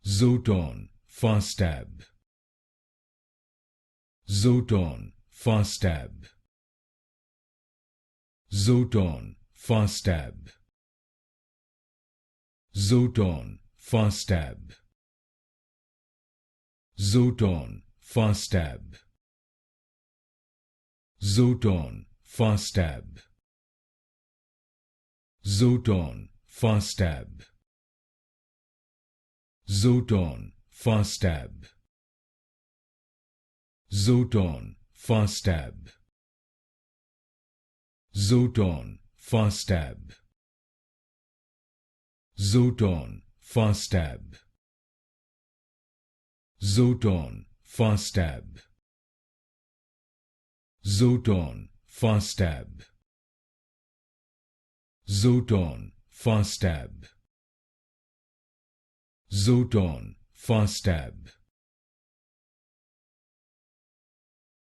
Zoton Fastab. Zoton Fastab. Zoton Fastab. Zoton Fastab. Zoton Fastab. Zoton Fastab. Zoton Fastab. Zoton Fastab. Zoton Fastab. Zoton Fastab. Zoton Fastab. Zoton Fastab. Zoton Fastab. Zoton Fastab. Zoton Fastab.